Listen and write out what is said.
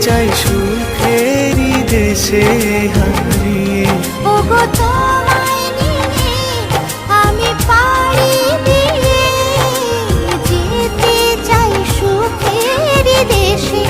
চাই সুখেরই দেশে হারিয়ে। ওগো তোমায় নিয়ে আমি পাড়ি দিয়ে যেতে চাই সুখেরই দেশে